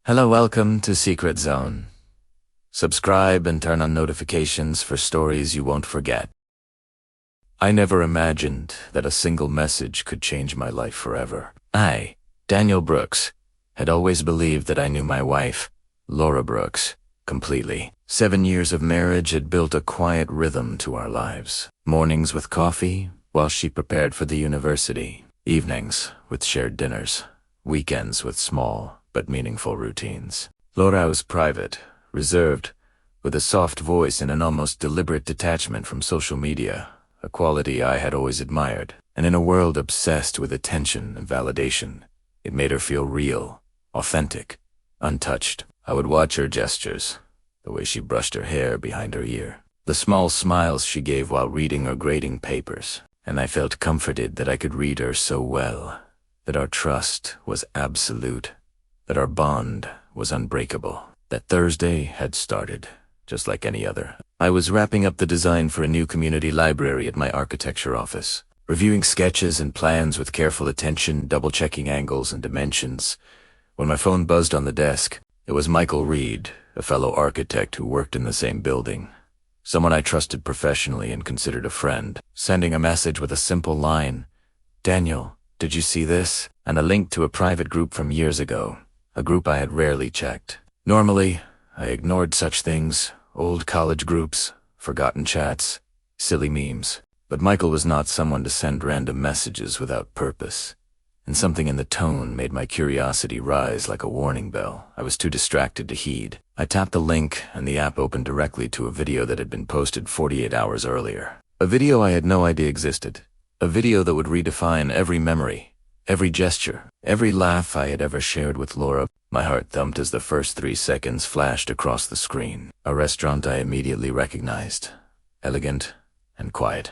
Hello, welcome to Secret Zone. Subscribe and turn on notifications for stories you won't forget. I never imagined that a single message could change my life forever. I, Daniel Brooks, had always believed that I knew my wife, Laura Brooks, completely. 7 years of marriage had built a quiet rhythm to our lives. Mornings with coffee while she prepared for the university. Evenings with shared dinners. Weekends with small but meaningful routines. Laura was private, reserved, with a soft voice and an almost deliberate detachment from social media, a quality I had always admired. And in a world obsessed with attention and validation, it made her feel real, authentic, untouched. I would watch her gestures, the way she brushed her hair behind her ear, the small smiles she gave while reading or grading papers, and I felt comforted that I could read her so well, that our trust was absolute, that our bond was unbreakable. That Thursday had started, just like any other. I was wrapping up the design for a new community library at my architecture office, reviewing sketches and plans with careful attention, double-checking angles and dimensions, when my phone buzzed on the desk. It was Michael Reed, a fellow architect who worked in the same building, someone I trusted professionally and considered a friend, sending a message with a simple line, "Daniel, did you see this?" and a link to a private group from years ago, a group I had rarely checked. Normally, I ignored such things, old college groups, forgotten chats, silly memes. But Michael was not someone to send random messages without purpose, and something in the tone made my curiosity rise like a warning bell. I was too distracted to heed. I tapped the link, and the app opened directly to a video that had been posted 48 hours earlier. A video I had no idea existed. A video that would redefine every memory, every gesture, every laugh I had ever shared with Laura. My heart thumped as the first 3 seconds flashed across the screen. A restaurant I immediately recognized, elegant and quiet.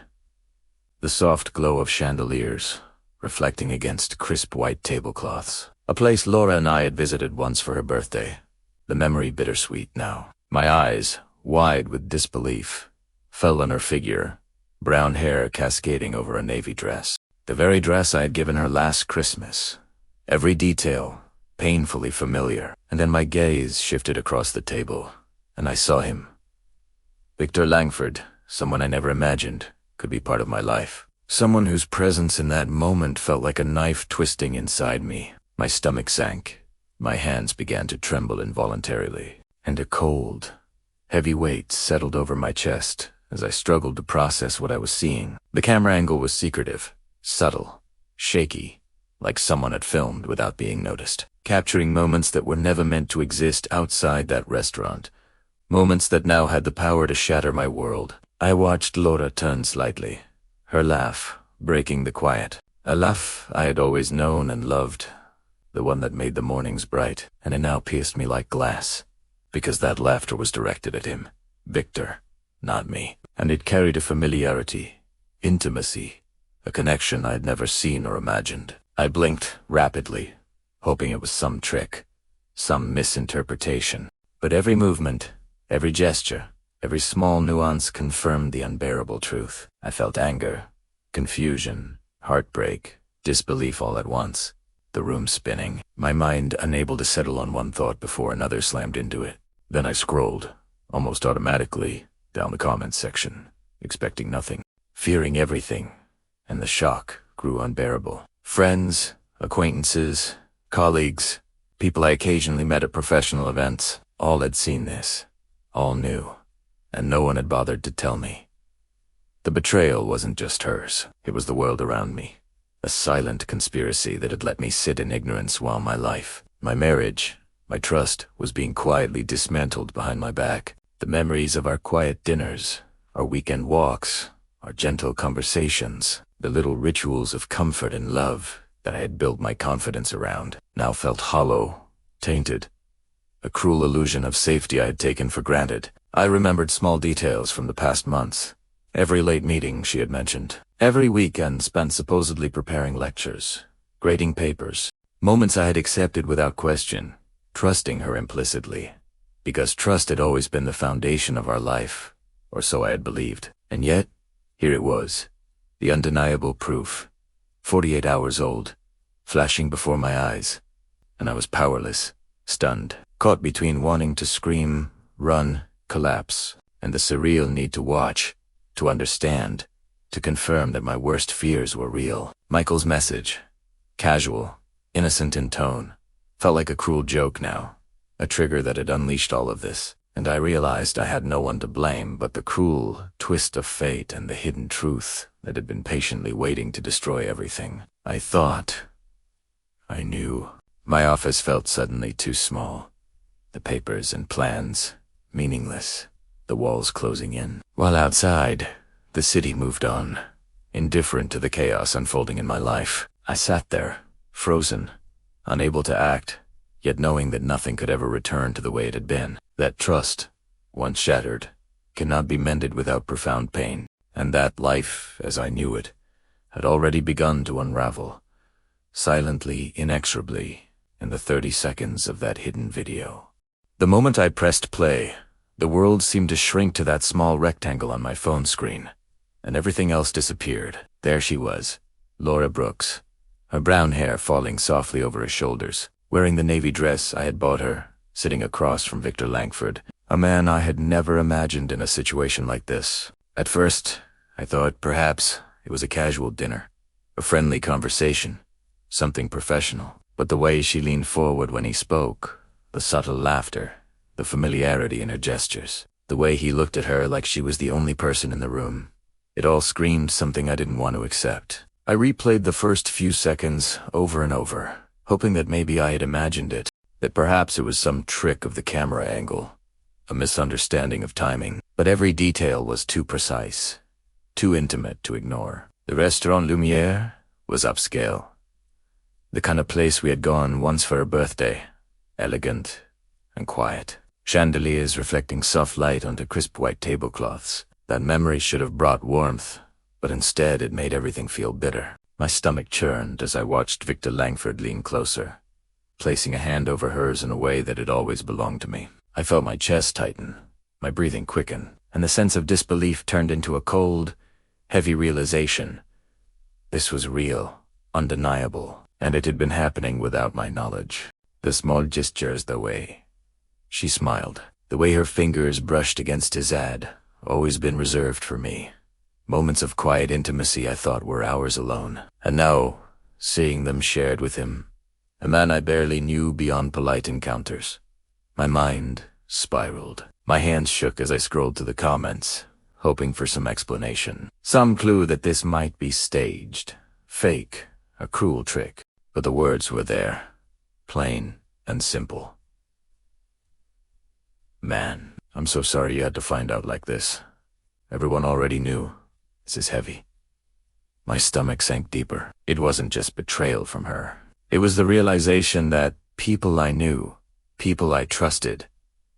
The soft glow of chandeliers, reflecting against crisp white tablecloths. A place Laura and I had visited once for her birthday. The memory bittersweet now. My eyes, wide with disbelief, fell on her figure, brown hair cascading over a navy dress. The very dress I had given her last Christmas. Every detail, painfully familiar. And then my gaze shifted across the table, and I saw him. Victor Langford, someone I never imagined could be part of my life. Someone whose presence in that moment felt like a knife twisting inside me. My stomach sank. My hands began to tremble involuntarily, and a cold, heavy weight settled over my chest as I struggled to process what I was seeing. The camera angle was secretive, subtle, shaky, like someone had filmed without being noticed, capturing moments that were never meant to exist outside that restaurant, moments that now had the power to shatter my world. I watched Laura turn slightly, her laugh breaking the quiet, a laugh I had always known and loved, the one that made the mornings bright, and it now pierced me like glass, because that laughter was directed at him, Victor, not me, and it carried a familiarity, intimacy, a connection I had never seen or imagined. I blinked rapidly, hoping it was some trick, some misinterpretation. But every movement, every gesture, every small nuance confirmed the unbearable truth. I felt anger, confusion, heartbreak, disbelief all at once, the room spinning, my mind unable to settle on one thought before another slammed into it. Then I scrolled, almost automatically, down the comments section, expecting nothing, fearing everything, and the shock grew unbearable. Friends, acquaintances, colleagues, people I occasionally met at professional events, all had seen this, all knew, and no one had bothered to tell me. The betrayal wasn't just hers, it was the world around me, a silent conspiracy that had let me sit in ignorance while my life, my marriage, my trust was being quietly dismantled behind my back. The memories of our quiet dinners, our weekend walks, our gentle conversations, the little rituals of comfort and love that I had built my confidence around, now felt hollow, tainted, a cruel illusion of safety I had taken for granted. I remembered small details from the past months, every late meeting she had mentioned, every weekend spent supposedly preparing lectures, grading papers, moments I had accepted without question, trusting her implicitly, because trust had always been the foundation of our life, or so I had believed. And yet, here it was, the undeniable proof, 48 hours old, flashing before my eyes, and I was powerless, stunned, caught between wanting to scream, run, collapse, and the surreal need to watch, to understand, to confirm that my worst fears were real. Michael's message, casual, innocent in tone, felt like a cruel joke now, a trigger that had unleashed all of this. And I realized I had no one to blame but the cruel twist of fate and the hidden truth that had been patiently waiting to destroy everything. I thought I knew. My office felt suddenly too small. The papers and plans, meaningless, the walls closing in. While outside, the city moved on, indifferent to the chaos unfolding in my life. I sat there, frozen, unable to act, yet knowing that nothing could ever return to the way it had been. That trust, once shattered, cannot be mended without profound pain, and that life, as I knew it, had already begun to unravel, silently, inexorably, in the 30 seconds of that hidden video. The moment I pressed play, the world seemed to shrink to that small rectangle on my phone screen, and everything else disappeared. There she was, Laura Brooks, her brown hair falling softly over her shoulders, wearing the navy dress I had bought her, sitting across from Victor Langford, a man I had never imagined in a situation like this. At first, I thought perhaps it was a casual dinner, a friendly conversation, something professional. But the way she leaned forward when he spoke, the subtle laughter, the familiarity in her gestures, the way he looked at her like she was the only person in the room, it all screamed something I didn't want to accept. I replayed the first few seconds over and over, hoping that maybe I had imagined it, that perhaps it was some trick of the camera angle, a misunderstanding of timing. But every detail was too precise, too intimate to ignore. The Restaurant Lumière was upscale, the kind of place we had gone once for her birthday, elegant and quiet. Chandeliers reflecting soft light onto crisp white tablecloths. That memory should have brought warmth, but instead it made everything feel bitter. My stomach churned as I watched Victor Langford lean closer, placing a hand over hers in a way that had always belonged to me. I felt my chest tighten, my breathing quicken, and the sense of disbelief turned into a cold, heavy realization. This was real, undeniable, and it had been happening without my knowledge. The small gestures, the way she smiled, the way her fingers brushed against his ad, always been reserved for me. Moments of quiet intimacy I thought were ours alone. And now, seeing them shared with him, a man I barely knew beyond polite encounters, my mind spiraled. My hands shook as I scrolled to the comments, hoping for some explanation, some clue that this might be staged, fake, a cruel trick. But the words were there, plain and simple. Man, I'm so sorry you had to find out like this. Everyone already knew. This is heavy. My stomach sank deeper. It wasn't just betrayal from her. It was the realization that people I knew, people I trusted,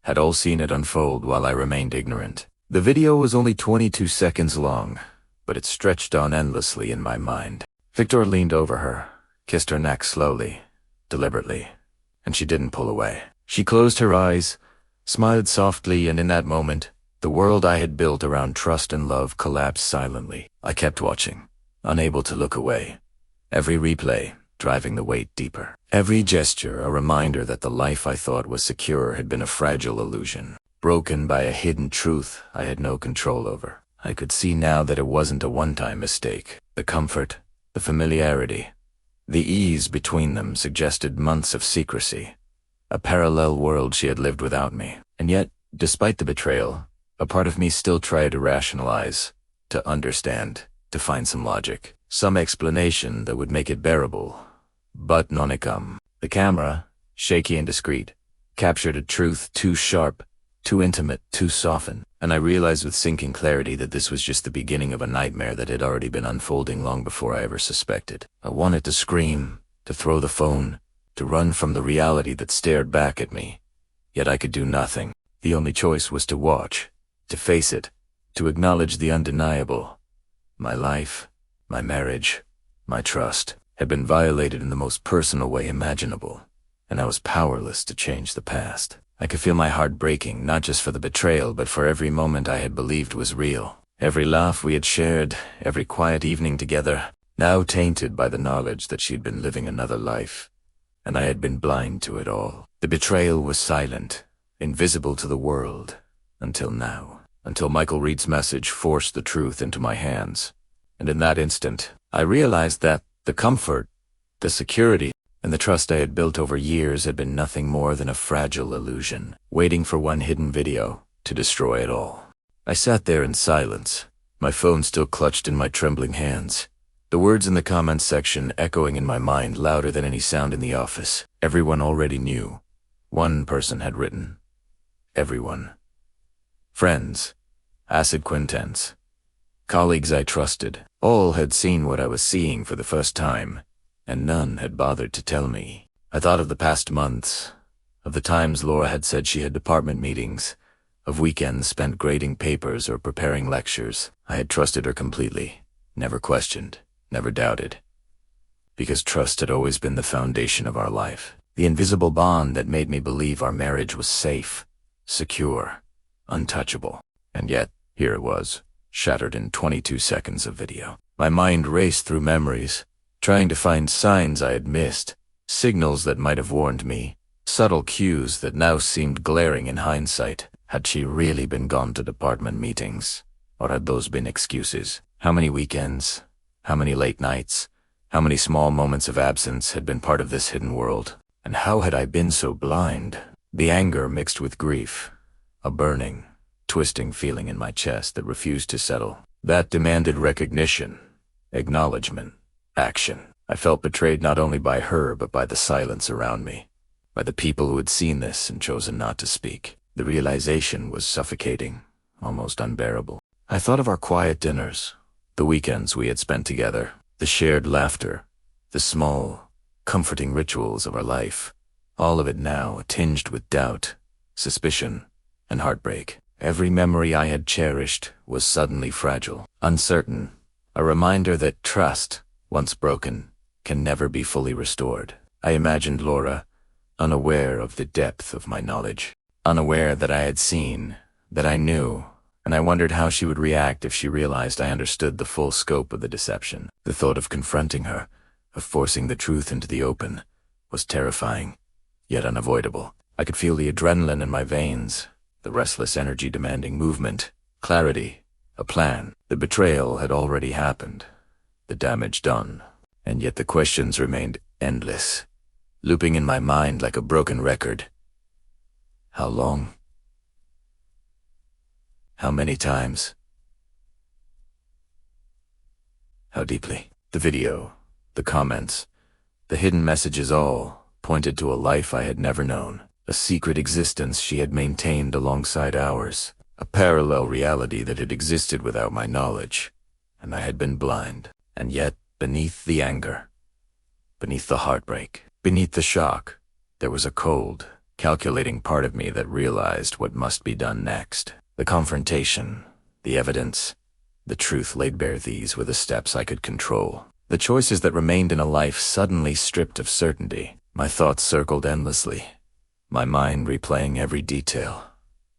had all seen it unfold while I remained ignorant. The video was only 22 seconds long, but it stretched on endlessly in my mind. Victor leaned over her, kissed her neck slowly, deliberately, and she didn't pull away. She closed her eyes, smiled softly, and in that moment, the world I had built around trust and love collapsed silently. I kept watching, unable to look away. Every replay, driving the weight deeper. Every gesture, a reminder that the life I thought was secure had been a fragile illusion, broken by a hidden truth I had no control over. I could see now that it wasn't a one-time mistake. The comfort, the familiarity, the ease between them suggested months of secrecy, a parallel world she had lived without me. And yet, despite the betrayal, a part of me still tried to rationalize, to understand, to find some logic, some explanation that would make it bearable. But none had come. The camera, shaky and discreet, captured a truth too sharp, too intimate, too softened, and I realized with sinking clarity that this was just the beginning of a nightmare that had already been unfolding long before I ever suspected. I wanted to scream, to throw the phone, to run from the reality that stared back at me. Yet I could do nothing. The only choice was to watch, to face it, to acknowledge the undeniable. My life, my marriage, my trust had been violated in the most personal way imaginable, and I was powerless to change the past. I could feel my heart breaking, not just for the betrayal, but for every moment I had believed was real. Every laugh we had shared, every quiet evening together, now tainted by the knowledge that she'd been living another life, and I had been blind to it all. The betrayal was silent, invisible to the world, until now. Until Michael Reed's message forced the truth into my hands. And in that instant, I realized that the comfort, the security, and the trust I had built over years had been nothing more than a fragile illusion, waiting for one hidden video to destroy it all. I sat there in silence, my phone still clutched in my trembling hands. The words in the comments section echoing in my mind louder than any sound in the office. Everyone already knew. One person had written. Everyone. Friends, acid quintet, colleagues I trusted, all had seen what I was seeing for the first time, and none had bothered to tell me. I thought of the past months, of the times Laura had said she had department meetings, of weekends spent grading papers or preparing lectures. I had trusted her completely, never questioned, never doubted. Because trust had always been the foundation of our life, the invisible bond that made me believe our marriage was safe, secure, untouchable. And yet, here it was, shattered in 22 seconds of video. My mind raced through memories, trying to find signs I had missed, signals that might have warned me, subtle cues that now seemed glaring in hindsight. Had she really been gone to department meetings? Or had those been excuses? How many weekends? How many late nights? How many small moments of absence had been part of this hidden world? And how had I been so blind? The anger mixed with grief. A burning, twisting feeling in my chest that refused to settle. That demanded recognition, acknowledgement, action. I felt betrayed not only by her but by the silence around me, by the people who had seen this and chosen not to speak. The realization was suffocating, almost unbearable. I thought of our quiet dinners, the weekends we had spent together, the shared laughter, the small, comforting rituals of our life. All of it now tinged with doubt, suspicion, and heartbreak. Every memory I had cherished was suddenly fragile, uncertain, a reminder that trust, once broken, can never be fully restored. I imagined Laura, unaware of the depth of my knowledge, unaware that I had seen, that I knew, and I wondered how she would react if she realized I understood the full scope of the deception. The thought of confronting her, of forcing the truth into the open, was terrifying, yet unavoidable. I could feel the adrenaline in my veins, the restless energy demanding movement, clarity, a plan. The betrayal had already happened, the damage done, and yet the questions remained endless, looping in my mind like a broken record. How long? How many times? How deeply? The video, the comments, the hidden messages all pointed to a life I had never known, a secret existence she had maintained alongside ours, a parallel reality that had existed without my knowledge, and I had been blind. And yet, beneath the anger, beneath the heartbreak, beneath the shock, there was a cold, calculating part of me that realized what must be done next. The confrontation, the evidence, the truth laid bare. These were the steps I could control. The choices that remained in a life suddenly stripped of certainty. My thoughts circled endlessly, my mind replaying every detail,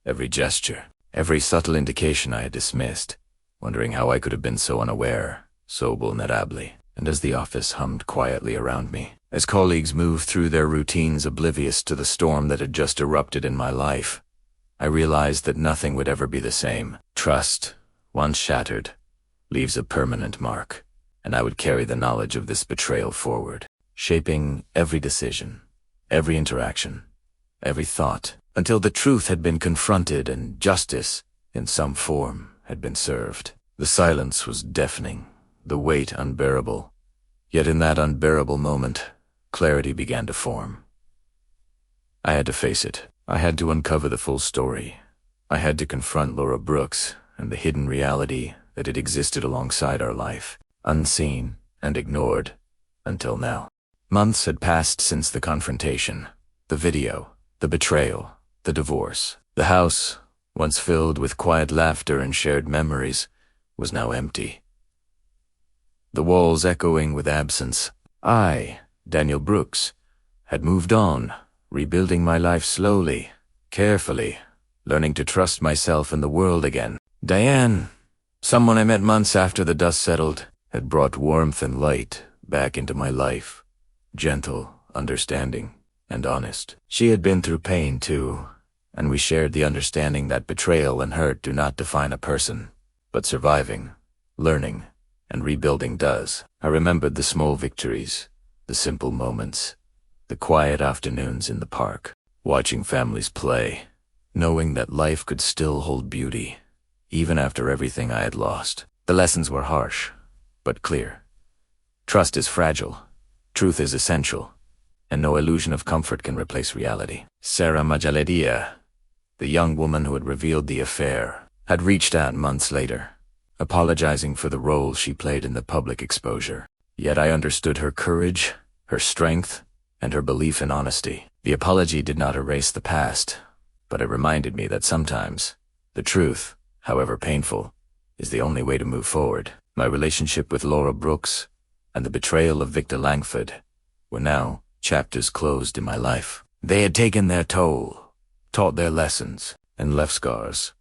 every gesture, every subtle indication I had dismissed, wondering how I could have been so unaware, so vulnerably. And as the office hummed quietly around me, as colleagues moved through their routines oblivious to the storm that had just erupted in my life, I realized that nothing would ever be the same. Trust, once shattered, leaves a permanent mark, and I would carry the knowledge of this betrayal forward, shaping every decision, every interaction, every thought, until the truth had been confronted and justice, in some form, had been served. The silence was deafening, the weight unbearable. Yet in that unbearable moment, clarity began to form. I had to face it. I had to uncover the full story. I had to confront Laura Brooks and the hidden reality that had existed alongside our life, unseen and ignored, until now. Months had passed since the confrontation, the video, the betrayal, the divorce. The house, once filled with quiet laughter and shared memories, was now empty. The walls echoing with absence. I, Daniel Brooks, had moved on, rebuilding my life slowly, carefully, learning to trust myself and the world again. Diane, someone I met months after the dust settled, had brought warmth and light back into my life, gentle, understanding, and honest. She had been through pain too, and we shared the understanding that betrayal and hurt do not define a person, but surviving, learning, and rebuilding does. I remembered the small victories, the simple moments, the quiet afternoons in the park, watching families play, knowing that life could still hold beauty, even after everything I had lost. The lessons were harsh, but clear. Trust is fragile, truth is essential, and no illusion of comfort can replace reality. Sarah Majaledia, the young woman who had revealed the affair, had reached out months later, apologizing for the role she played in the public exposure. Yet I understood her courage, her strength, and her belief in honesty. The apology did not erase the past, but it reminded me that sometimes the truth, however painful, is the only way to move forward. My relationship with Laura Brooks and the betrayal of Victor Langford were now chapters closed in my life. They had taken their toll, taught their lessons, and left scars.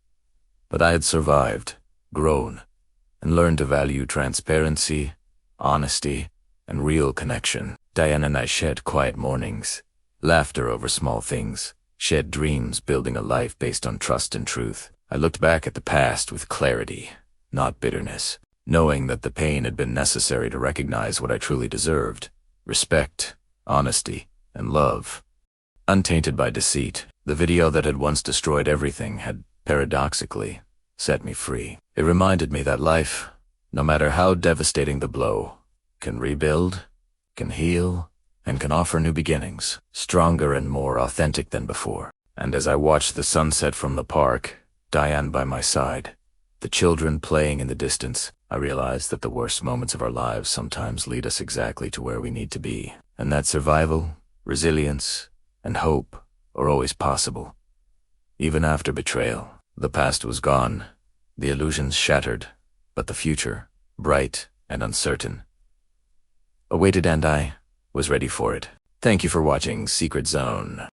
But I had survived, grown, and learned to value transparency, honesty, and real connection. Diane and I shared quiet mornings, laughter over small things, shared dreams building a life based on trust and truth. I looked back at the past with clarity, not bitterness, knowing that the pain had been necessary to recognize what I truly deserved: respect, honesty, and love. Untainted by deceit, the video that had once destroyed everything had, paradoxically, set me free. It reminded me that life, no matter how devastating the blow, can rebuild, can heal, and can offer new beginnings, stronger and more authentic than before. And as I watched the sunset from the park, Diane by my side, the children playing in the distance, I realized that the worst moments of our lives sometimes lead us exactly to where we need to be, and that survival, resilience, and hope are always possible, even after betrayal. The past was gone, the illusions shattered, but the future, bright and uncertain, awaited, and I was ready for it. Thank you for watching Secret Zone.